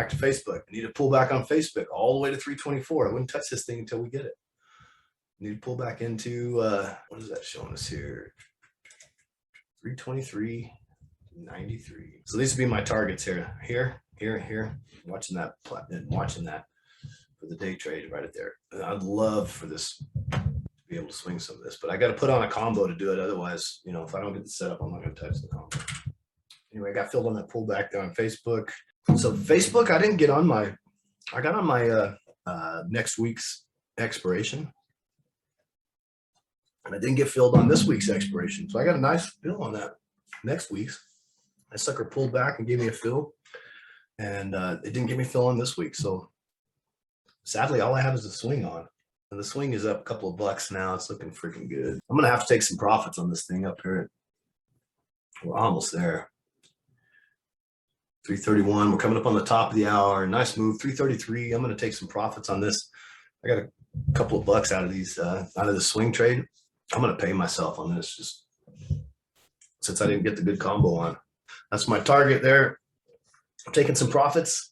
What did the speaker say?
back to Facebook. I need to pull back on Facebook all the way to 324. I wouldn't touch this thing until we get it. Need to pull back into, what is that showing us here? 323.93. So these would be my targets here. Watching that for the day trade right there. And I'd love for this to be able to swing some of this, but I got to put on a combo to do it. Otherwise, if I don't get the setup, I'm not going to touch the combo. Anyway, I got filled on that pullback there on Facebook. So Facebook, I got on my next week's expiration. And I didn't get filled on this week's expiration. So I got a nice fill on that next week's. That sucker pulled back and gave me a fill. And it didn't give me fill on this week. So sadly, all I have is a swing on. And the swing is up a couple of bucks now. It's looking freaking good. I'm going to have to take some profits on this thing up here. We're almost there. 331. We're coming up on the top of the hour. Nice move. 333. I'm going to take some profits on this. I got a couple of bucks out of these, out of the swing trade. I'm going to pay myself on this just since I didn't get the good combo on. That's my target there. I'm taking some profits.